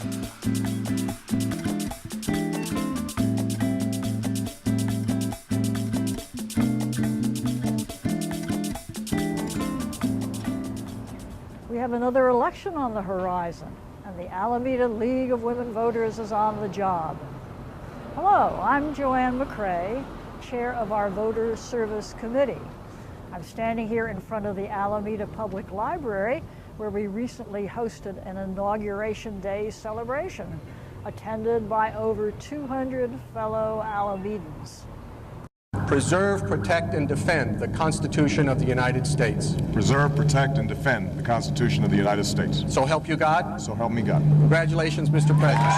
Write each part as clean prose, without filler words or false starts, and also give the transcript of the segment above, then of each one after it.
We have another election on the horizon, and the Alameda League of Women Voters is on the job. Hello, I'm Joanne McCrae, chair of our Voter Service Committee. I'm standing here in front of the Alameda Public Library, where we recently hosted an Inauguration Day celebration, attended by over 200 fellow Alamedans. Preserve, protect, and defend the Constitution of the United States. Preserve, protect, and defend the Constitution of the United States. So help you God. So help me God. Congratulations, Mr. President.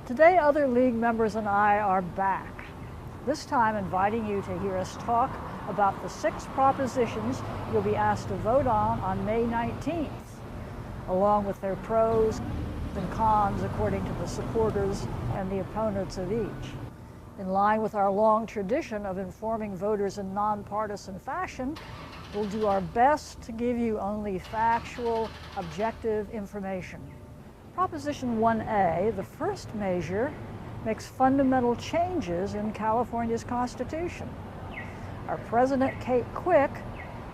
Today, other League members and I are back, this time inviting you to hear us talk about the 6 propositions you'll be asked to vote on May 19th, along with their pros and cons according to the supporters and the opponents of each. In line with our long tradition of informing voters in nonpartisan fashion, we'll do our best to give you only factual, objective information. Proposition 1A, the first measure, makes fundamental changes in California's Constitution. Our President, Kate Quick,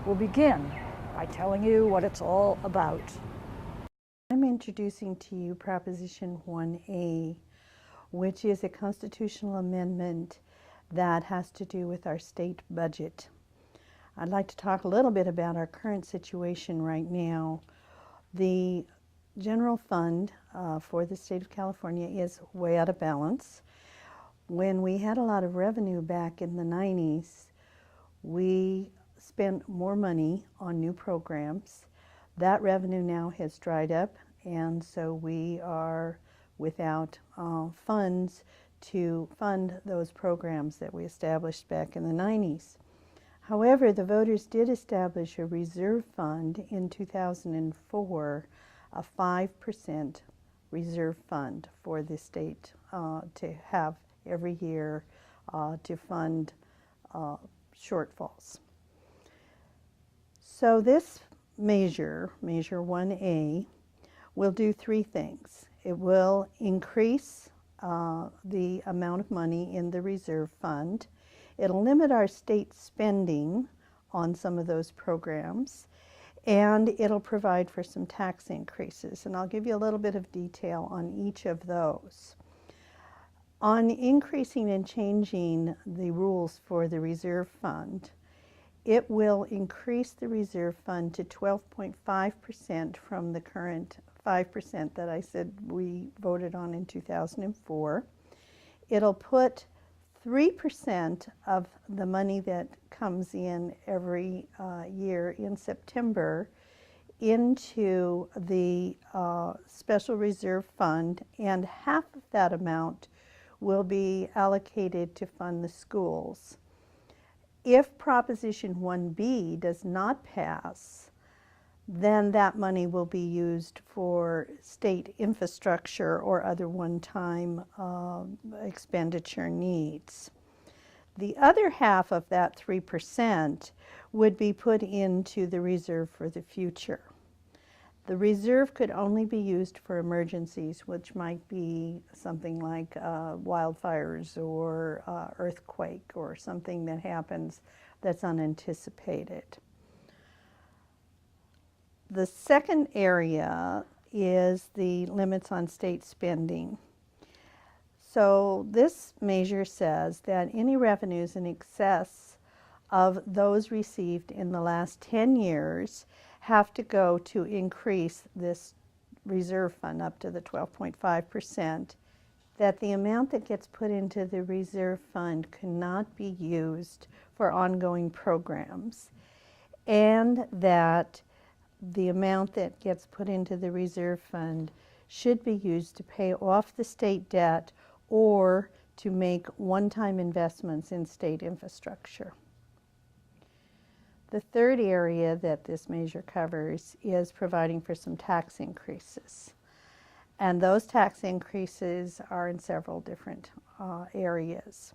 will begin by telling you what it's all about. I'm introducing to you Proposition 1A, which is a constitutional amendment that has to do with our state budget. I'd like to talk a little bit about our current situation right now. The general fund for the state of California is way out of balance. When we had a lot of revenue back in the 90s, we spent more money on new programs. That revenue now has dried up, and so we are without funds to fund those programs that we established back in the 90s. However, the voters did establish a reserve fund in 2004, a 5% reserve fund for the state to have every year to fund shortfalls. So this measure 1A, will do 3 things. It will increase the amount of money in the reserve fund. It'll limit our state spending on some of those programs, and it'll provide for some tax increases. And I'll give you a little bit of detail on each of those. On increasing and changing the rules for the reserve fund, it will increase the reserve fund to 12.5% from the current 5% that I said we voted on in 2004. It'll put 3% of the money that comes in every year in September into the special reserve fund, and half of that amount will be allocated to fund the schools. If Proposition 1B does not pass, then that money will be used for state infrastructure or other one-time expenditure needs. The other half of that 3% would be put into the reserve for the future. The reserve could only be used for emergencies, which might be something like wildfires or earthquake or something that happens that's unanticipated. The second area is the limits on state spending. So this measure says that any revenues in excess of those received in the last 10 years have to go to increase this reserve fund up to the 12.5%, that the amount that gets put into the reserve fund cannot be used for ongoing programs, and that the amount that gets put into the reserve fund should be used to pay off the state debt or to make one-time investments in state infrastructure. The third area that this measure covers is providing for some tax increases. And those tax increases are in several different areas.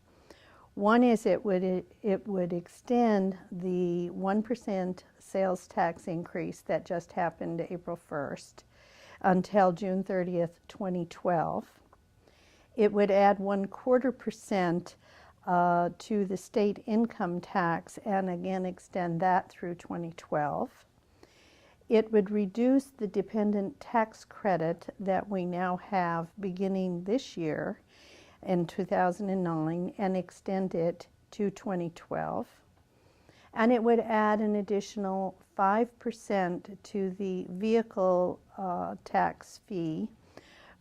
One is it would extend the 1% sales tax increase that just happened April 1st until June 30th, 2012. It would add 1/4% to the state income tax and again extend that through 2012. It would reduce the dependent tax credit that we now have beginning this year in 2009 and extend it to 2012. And it would add an additional 5% to the vehicle tax fee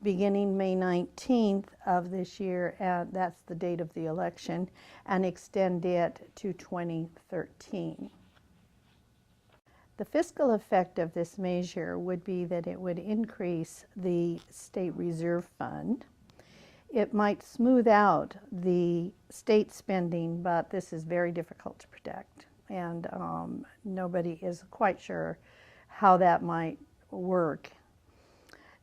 beginning May 19th of this year, and that's the date of the election, and extend it to 2013. The fiscal effect of this measure would be that it would increase the state reserve fund. It might smooth out the state spending, but this is very difficult to predict, and nobody is quite sure how that might work.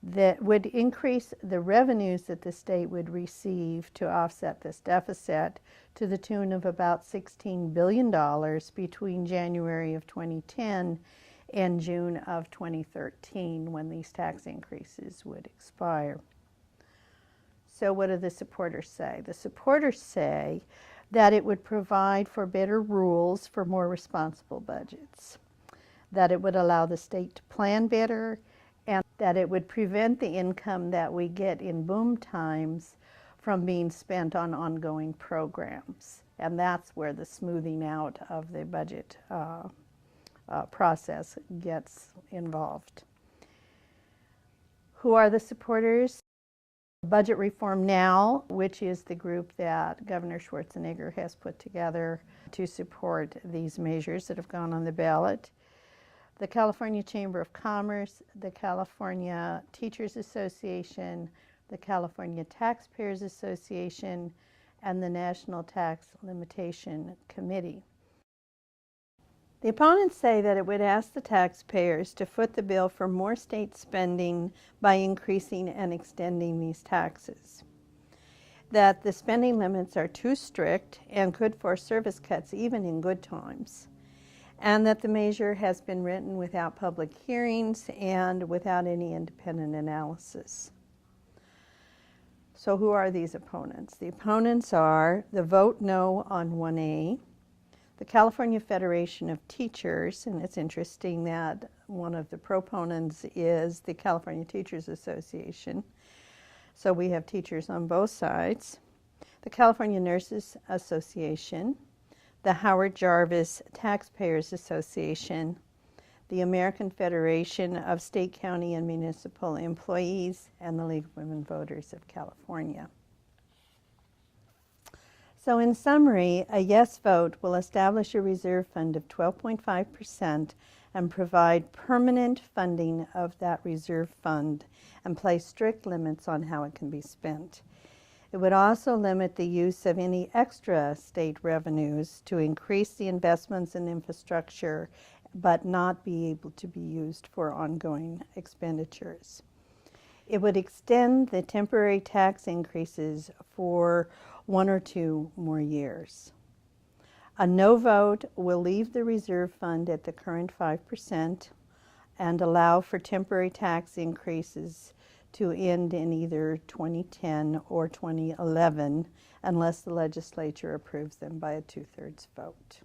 That would increase the revenues that the state would receive to offset this deficit to the tune of about $16 billion between January of 2010 and June of 2013, when these tax increases would expire. So what do the supporters say? The supporters say that it would provide for better rules for more responsible budgets, that it would allow the state to plan better, and that it would prevent the income that we get in boom times from being spent on ongoing programs. And that's where the smoothing out of the budget process gets involved. Who are the supporters? Budget Reform Now, which is the group that Governor Schwarzenegger has put together to support these measures that have gone on the ballot. The California Chamber of Commerce, the California Teachers Association, the California Taxpayers Association, and the National Tax Limitation Committee. The opponents say that it would ask the taxpayers to foot the bill for more state spending by increasing and extending these taxes. That the spending limits are too strict and could force service cuts even in good times. And that the measure has been written without public hearings and without any independent analysis. So who are these opponents? The opponents are the Vote No on 1A, the California Federation of Teachers, and it's interesting that one of the proponents is the California Teachers Association. So we have teachers on both sides. The California Nurses Association, the Howard Jarvis Taxpayers Association, the American Federation of State, County, and Municipal Employees, and the League of Women Voters of California. So in summary, a yes vote will establish a reserve fund of 12.5% and provide permanent funding of that reserve fund and place strict limits on how it can be spent. It would also limit the use of any extra state revenues to increase the investments in infrastructure, but not be able to be used for ongoing expenditures. It would extend the temporary tax increases for 1 or 2 more years. A no vote will leave the reserve fund at the current 5% and allow for temporary tax increases to end in either 2010 or 2011 unless the legislature approves them by a 2/3 vote.